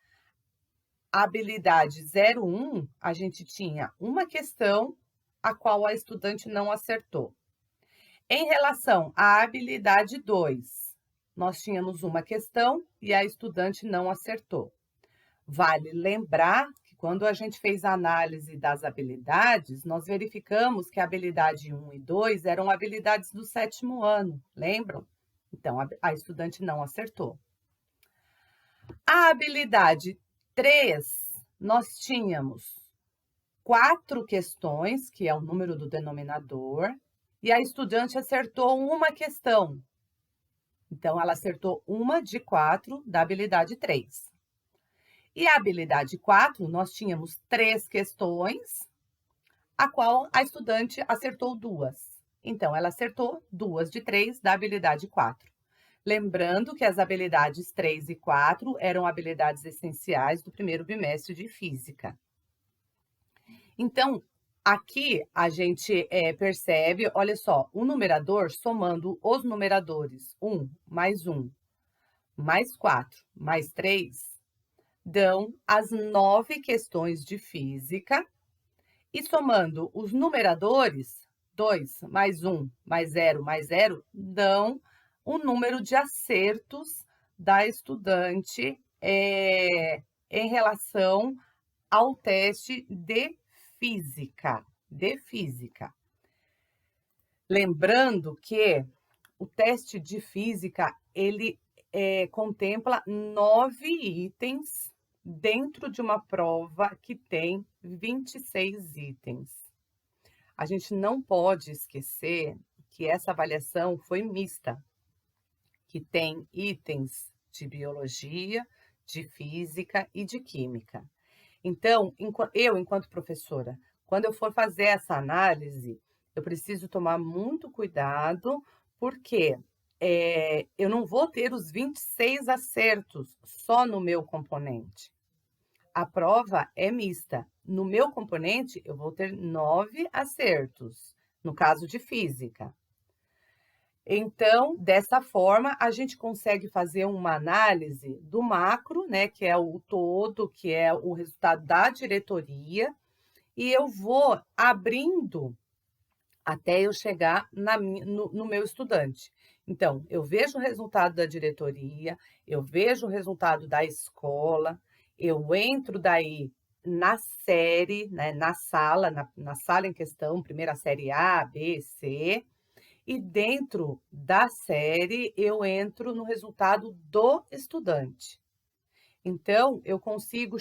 habilidade 01, a gente tinha uma questão a qual a estudante não acertou. Em relação à habilidade 2, nós tínhamos uma questão e a estudante não acertou. Vale lembrar que quando a gente fez a análise das habilidades, nós verificamos que a habilidade 1 e 2 eram habilidades do 7º ano, lembram? Então, a estudante não acertou. A habilidade 3, nós tínhamos 4 questões, que é o número do denominador, e a estudante acertou uma questão. Então, ela acertou uma de 4 da habilidade 3. E a habilidade 4, nós tínhamos 3 questões, a qual a estudante acertou 2. Então, ela acertou 2 de 3 da habilidade 4. Lembrando que as habilidades 3 e 4 eram habilidades essenciais do primeiro bimestre de física. Então, aqui a gente percebe, olha só, o numerador somando os numeradores 1 mais 4 mais 3, dão as 9 questões de física e somando os numeradores, 2 mais 1 mais 0, dão o número de acertos da estudante em relação ao teste de física. Lembrando que o teste de física, ele contempla 9 itens dentro de uma prova que tem 26 itens. A gente não pode esquecer que essa avaliação foi mista, que tem itens de biologia, de física e de química. Então, eu, enquanto professora, quando eu for fazer essa análise, eu preciso tomar muito cuidado, porque eu não vou ter os 26 acertos só no meu componente. A prova é mista. No meu componente, eu vou ter 9 acertos, no caso de física. Então, dessa forma, a gente consegue fazer uma análise do macro, né, que é o todo, que é o resultado da diretoria, e eu vou abrindo até eu chegar no meu estudante. Então, eu vejo o resultado da diretoria, eu vejo o resultado da escola, eu entro daí na série, né, na sala em questão, primeira série A, B, C, e dentro da série eu entro no resultado do estudante. Então, eu consigo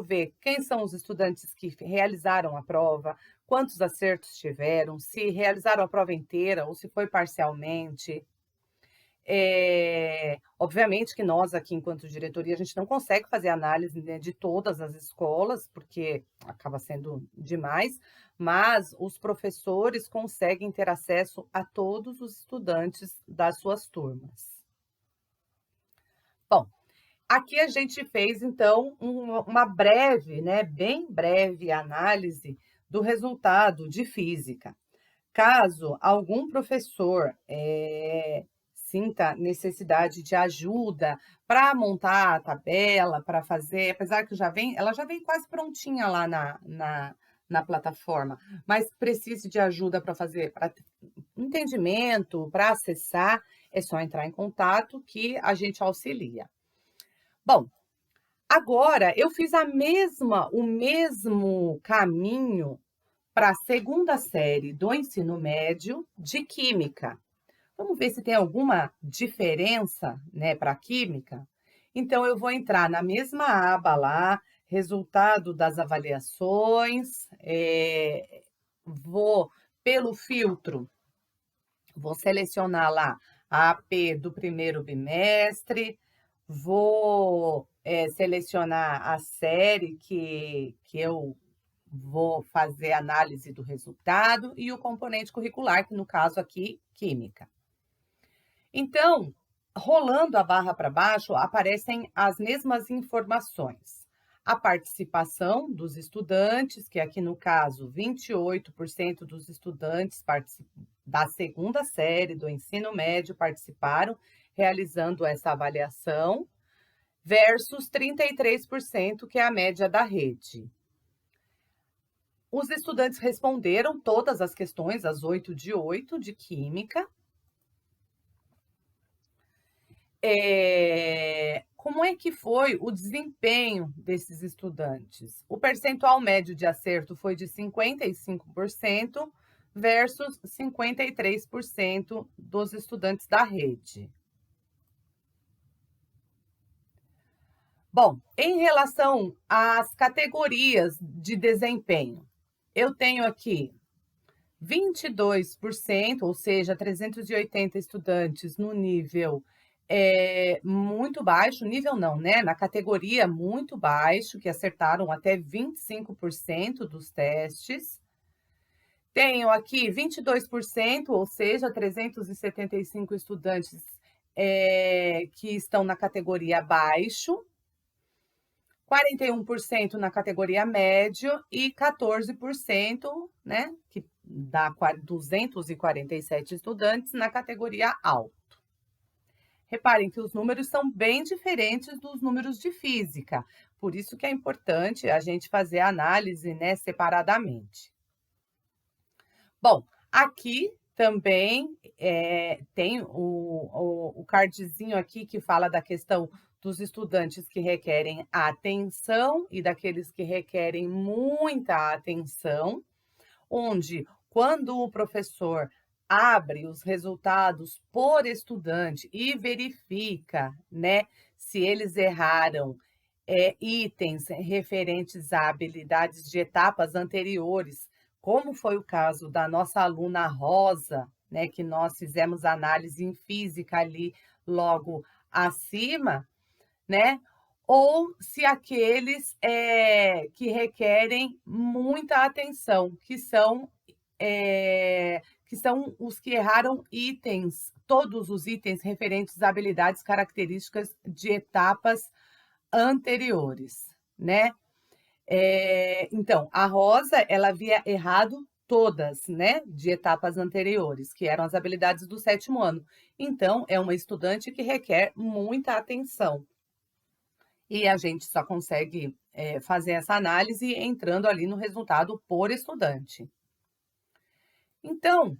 ver quem são os estudantes que realizaram a prova, quantos acertos tiveram, se realizaram a prova inteira ou se foi parcialmente. Obviamente que nós aqui, enquanto diretoria, a gente não consegue fazer análise, né, de todas as escolas, porque acaba sendo demais, mas os professores conseguem ter acesso a todos os estudantes das suas turmas. Bom, aqui a gente fez, então, uma breve, né, bem breve análise do resultado de física. Caso algum professor sinta necessidade de ajuda para montar a tabela, para fazer, apesar que ela já vem quase prontinha lá na plataforma, mas precise de ajuda para fazer, para entendimento, para acessar, é só entrar em contato que a gente auxilia. Bom, agora eu fiz o mesmo caminho para a segunda série do ensino médio de química. Vamos ver se tem alguma diferença, né, para a química? Então, eu vou entrar na mesma aba lá, resultado das avaliações, vou pelo filtro, vou selecionar lá a AP do primeiro bimestre, vou, selecionar a série que eu vou fazer análise do resultado e o componente curricular, que no caso aqui, química. Então, rolando a barra para baixo, aparecem as mesmas informações. A participação dos estudantes, que aqui no caso, 28% dos estudantes da segunda série do ensino médio participaram, realizando essa avaliação, versus 33%, que é a média da rede. Os estudantes responderam todas as questões, as 8 de 8 de química. Como é que foi o desempenho desses estudantes? O percentual médio de acerto foi de 55% versus 53% dos estudantes da rede. Bom, em relação às categorias de desempenho, eu tenho aqui 22%, ou seja, 380 estudantes no nível muito baixo, nível não, né? Na categoria muito baixo, que acertaram até 25% dos testes. Tenho aqui 22%, ou seja, 375 estudantes que estão na categoria baixo, 41% na categoria médio e 14%, né, que dá 247 estudantes na categoria alto. Reparem que os números são bem diferentes dos números de física, por isso que é importante a gente fazer a análise, né, separadamente. Bom, aqui também tem o cardzinho aqui que fala da questão dos estudantes que requerem atenção e daqueles que requerem muita atenção, onde quando o professor abre os resultados por estudante e verifica, né, se eles erraram itens referentes a habilidades de etapas anteriores, como foi o caso da nossa aluna Rosa, né, que nós fizemos análise em física ali logo acima, né? Ou se aqueles que requerem muita atenção, que são os que erraram itens, todos os itens referentes a habilidades características de etapas anteriores, né? Então, a Rosa, ela havia errado todas, né, de etapas anteriores, que eram as habilidades do 7º ano. Então, é uma estudante que requer muita atenção. E a gente só consegue fazer essa análise entrando ali no resultado por estudante. Então,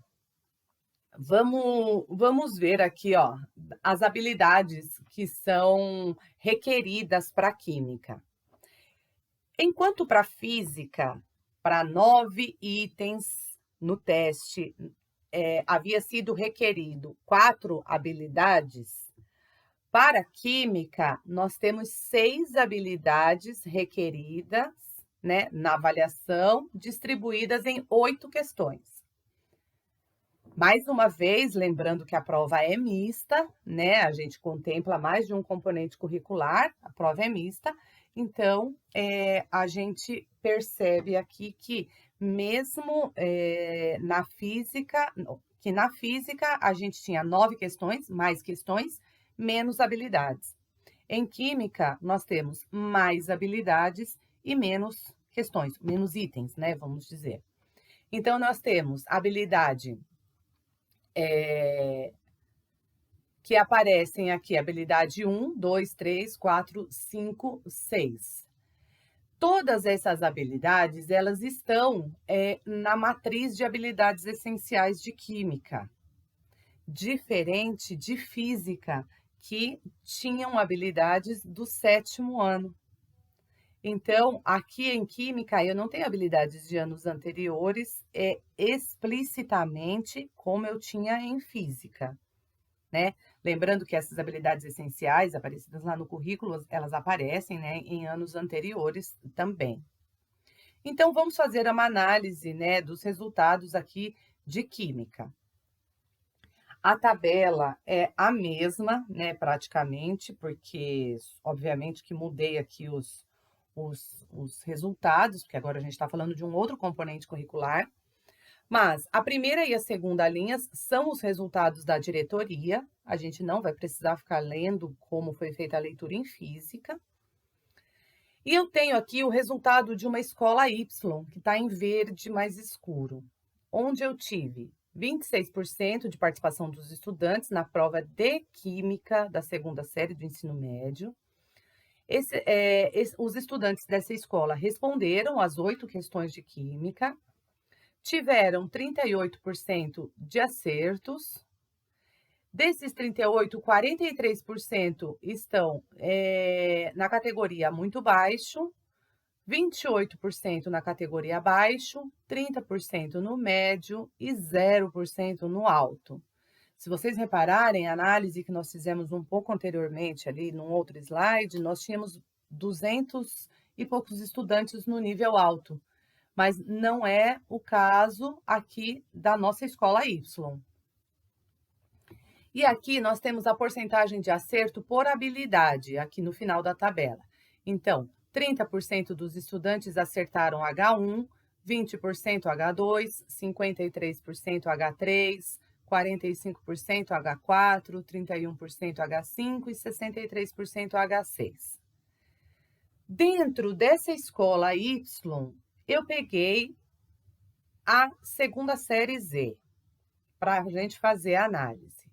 vamos ver aqui, ó, as habilidades que são requeridas para a química. Enquanto para a física, para 9 itens no teste, havia sido requerido 4 habilidades, para a química, nós temos 6 habilidades requeridas, né, na avaliação, distribuídas em 8 questões. Mais uma vez, lembrando que a prova é mista, né? A gente contempla mais de um componente curricular, a prova é mista. Então, a gente percebe aqui que mesmo na física a gente tinha 9 questões, mais questões, menos habilidades. Em química, nós temos mais habilidades e menos questões, menos itens, né? Vamos dizer. Então, nós temos habilidade que aparecem aqui, habilidade 1, 2, 3, 4, 5, 6. Todas essas habilidades, elas estão na matriz de habilidades essenciais de química, diferente de física, que tinham habilidades do 7º ano. Então, aqui em química, eu não tenho habilidades de anos anteriores explicitamente como eu tinha em física, né? Lembrando que essas habilidades essenciais, aparecidas lá no currículo, elas aparecem, né, em anos anteriores também. Então, vamos fazer uma análise, né, dos resultados aqui de química. A tabela é a mesma, né, praticamente, porque obviamente que mudei aqui os resultados, porque agora a gente está falando de um outro componente curricular, mas a primeira e a segunda linhas são os resultados da diretoria, a gente não vai precisar ficar lendo como foi feita a leitura em física. E eu tenho aqui o resultado de uma escola Y, que está em verde mais escuro, onde eu tive 26% de participação dos estudantes na prova de Química da segunda série do ensino médio. Os estudantes dessa escola responderam as 8 questões de Química, tiveram 38% de acertos. Desses 38, 43% estão na categoria muito baixo, 28% na categoria baixo, 30% no médio e 0% no alto. Se vocês repararem, a análise que nós fizemos um pouco anteriormente, ali num outro slide, nós tínhamos 200 e poucos estudantes no nível alto, mas não é o caso aqui da nossa escola Y. E aqui nós temos a porcentagem de acerto por habilidade, aqui no final da tabela. Então, 30% dos estudantes acertaram H1, 20% H2, 53% H3, 45% H4, 31% H5 e 63% H6. Dentro dessa escola Y, eu peguei a segunda série Z, para a gente fazer a análise.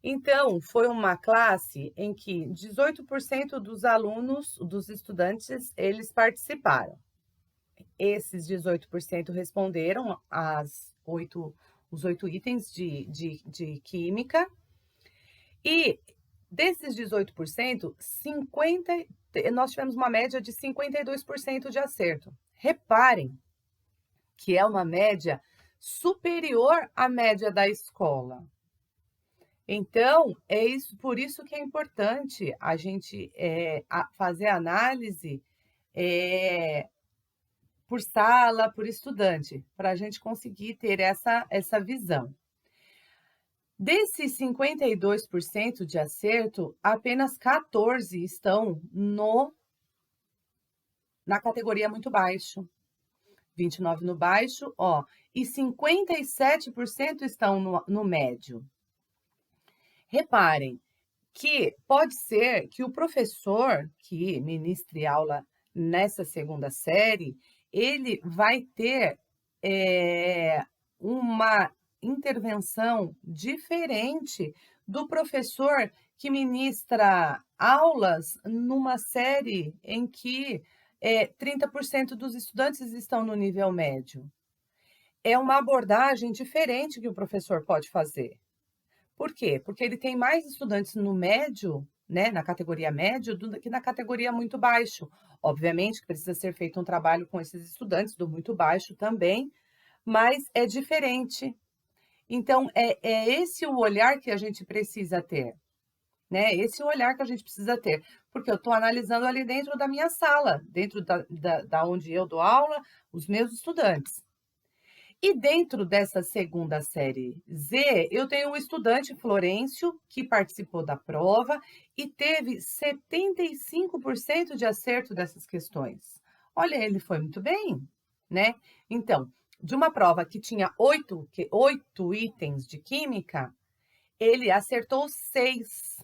Então, foi uma classe em que 18% dos alunos, dos estudantes, eles participaram. Esses 18% responderam os 8 itens de Química. E desses 18%, nós tivemos uma média de 52% de acerto. Reparem que é uma média superior à média da escola. Então, por isso que é importante a gente fazer análise por sala, por estudante, para a gente conseguir ter essa visão. Desses 52% de acerto, apenas 14 estão na categoria muito baixo, 29 no baixo, e 57% estão no médio. Reparem que pode ser que o professor que ministre aula nessa segunda série, ele vai ter uma intervenção diferente do professor que ministra aulas numa série em que 30% dos estudantes estão no nível médio. É uma abordagem diferente que o professor pode fazer. Por quê? Porque ele tem mais estudantes no médio, né, na categoria médio, do que na categoria muito baixo. Obviamente que precisa ser feito um trabalho com esses estudantes do muito baixo também, mas é diferente. Então, é esse o olhar que a gente precisa ter, né? Esse o olhar que a gente precisa ter, porque eu estou analisando ali dentro da minha sala, dentro da onde eu dou aula, os meus estudantes. E dentro dessa segunda série Z, eu tenho um estudante, Florencio, que participou da prova e teve 75% de acerto dessas questões. Olha, ele foi muito bem, né? Então, de uma prova que tinha 8 itens de química, ele acertou 6.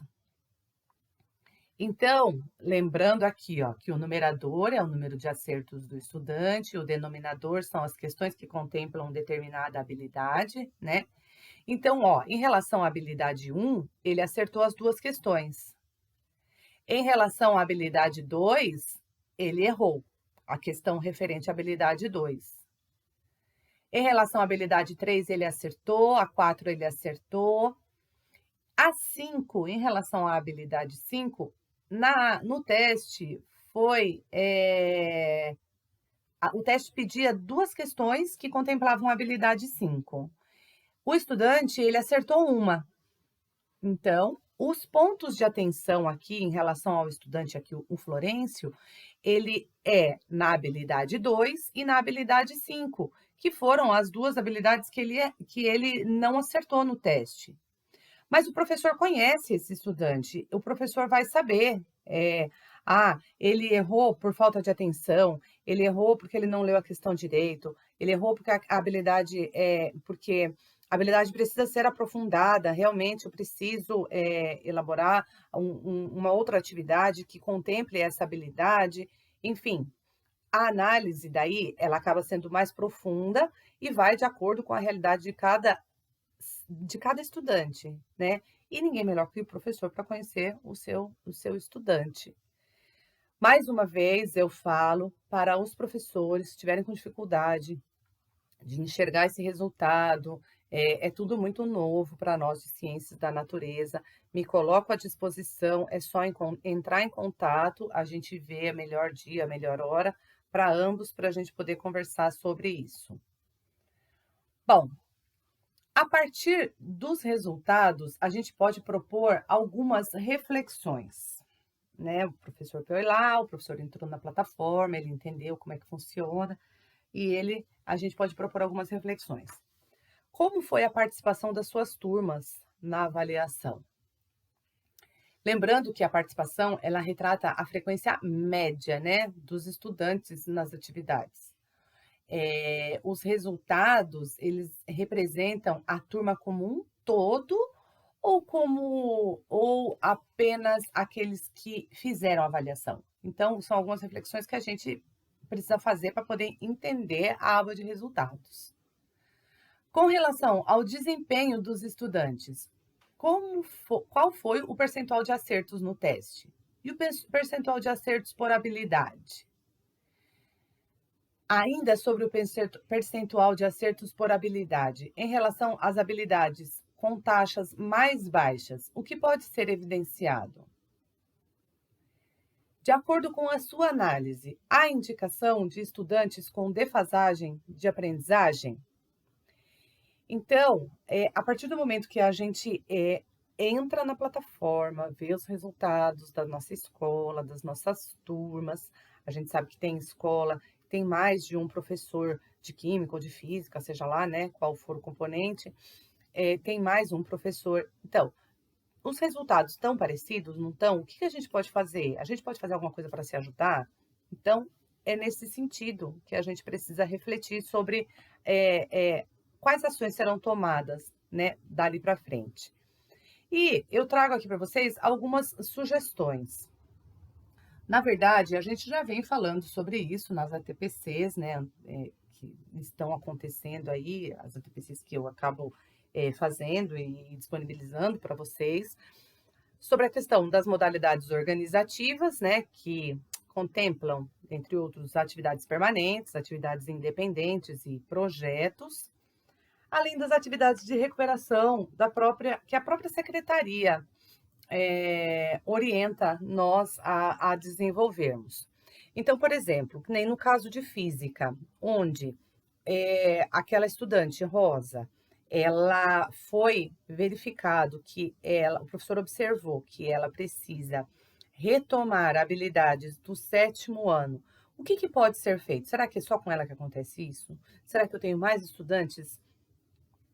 Então, lembrando aqui, que o numerador é o número de acertos do estudante, o denominador são as questões que contemplam determinada habilidade, né? Então, em relação à habilidade 1, ele acertou as 2 questões. Em relação à habilidade 2, ele errou a questão referente à habilidade 2. Em relação à habilidade 3, ele acertou, a 4 ele acertou. A 5, em relação à habilidade 5, no teste o teste pedia 2 questões que contemplavam a habilidade 5. O estudante, ele acertou uma. Então, os pontos de atenção aqui em relação ao estudante aqui, o Florencio, ele é na habilidade 2 e na habilidade 5, que foram as 2 habilidades que ele não acertou no teste. Mas o professor conhece esse estudante, o professor vai saber, ele errou por falta de atenção, ele errou porque ele não leu a questão direito, ele errou porque a habilidade, porque a habilidade precisa ser aprofundada, realmente eu preciso, elaborar uma outra atividade que contemple essa habilidade, enfim. A análise daí, ela acaba sendo mais profunda e vai de acordo com a realidade de cada estudante, né. E ninguém melhor que o professor para conhecer o seu estudante. Mais uma vez eu falo para os professores que estiverem com dificuldade de enxergar esse resultado, é tudo muito novo para nós de ciências da natureza, me coloco à disposição, é só entrar em contato, a gente vê a melhor dia, a melhor hora para ambos, para a gente poder conversar sobre isso. Bom, a partir dos resultados, a gente pode propor algumas reflexões, né? O professor foi lá, o professor entrou na plataforma, ele entendeu como é que funciona e a gente pode propor algumas reflexões. Como foi a participação das suas turmas na avaliação? Lembrando que a participação, ela retrata a frequência média, né, dos estudantes nas atividades. Os resultados, eles representam a turma como um todo ou apenas aqueles que fizeram a avaliação? Então, são algumas reflexões que a gente precisa fazer para poder entender a aba de resultados. Com relação ao desempenho dos estudantes, qual foi o percentual de acertos no teste? E o percentual de acertos por habilidade? Ainda sobre o percentual de acertos por habilidade, em relação às habilidades com taxas mais baixas, o que pode ser evidenciado? De acordo com a sua análise, há indicação de estudantes com defasagem de aprendizagem? Então, a partir do momento que a gente entra na plataforma, vê os resultados da nossa escola, das nossas turmas, a gente sabe que tem escola, tem mais de um professor de química ou de física, seja lá, né, qual for o componente, tem mais um professor. Então, os resultados estão parecidos, não estão? O que a gente pode fazer? A gente pode fazer alguma coisa para se ajudar? Então, é nesse sentido que a gente precisa refletir sobre quais ações serão tomadas, né, dali para frente. E eu trago aqui para vocês algumas sugestões. Na verdade, a gente já vem falando sobre isso nas ATPCs, né, que estão acontecendo aí, as ATPCs que eu acabo fazendo e disponibilizando para vocês, sobre a questão das modalidades organizativas, né, que contemplam, entre outros, atividades permanentes, atividades independentes e projetos, além das atividades de recuperação que a própria secretaria orienta nós a desenvolvermos. Então, por exemplo, que nem no caso de física, onde aquela estudante Rosa, ela foi verificado que o professor observou que ela precisa retomar habilidades do 7º ano. O que pode ser feito? Será que é só com ela que acontece isso? Será que eu tenho mais estudantes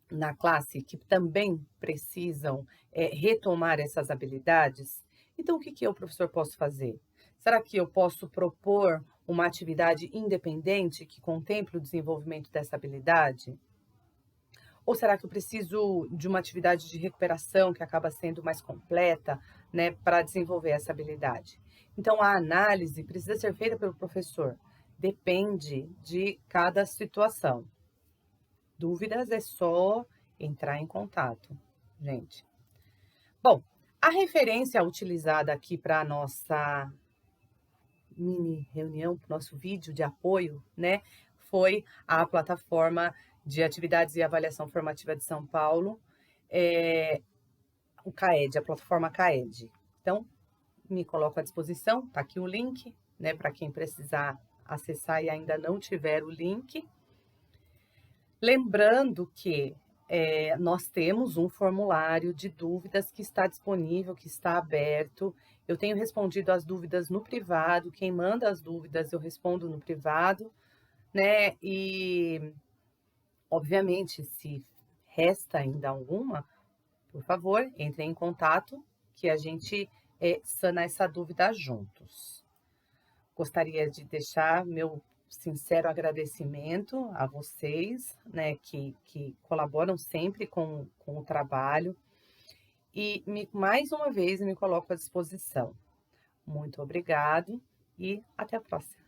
na classe que também precisam retomar essas habilidades? Então, o que eu, professor, posso fazer? Será que eu posso propor uma atividade independente que contemple o desenvolvimento dessa habilidade? Ou será que eu preciso de uma atividade de recuperação que acaba sendo mais completa, né, para desenvolver essa habilidade? Então, a análise precisa ser feita pelo professor. Depende de cada situação. Dúvidas é só entrar em contato, gente. Bom, a referência utilizada aqui para a nossa mini reunião, para o nosso vídeo de apoio, né, foi a plataforma de atividades e avaliação formativa de São Paulo, o CAED, a plataforma CAED. Então, me coloco à disposição, tá aqui o link, né, para quem precisar acessar e ainda não tiver o link. Lembrando que nós temos um formulário de dúvidas que está disponível, que está aberto. Eu tenho respondido as dúvidas no privado, quem manda as dúvidas eu respondo no privado, né? E Obviamente, se resta ainda alguma, por favor, entre em contato que a gente, sana essa dúvida juntos. Gostaria de deixar meu sincero agradecimento a vocês, né, que colaboram sempre com o trabalho e mais uma vez me coloco à disposição. Muito obrigado e até a próxima.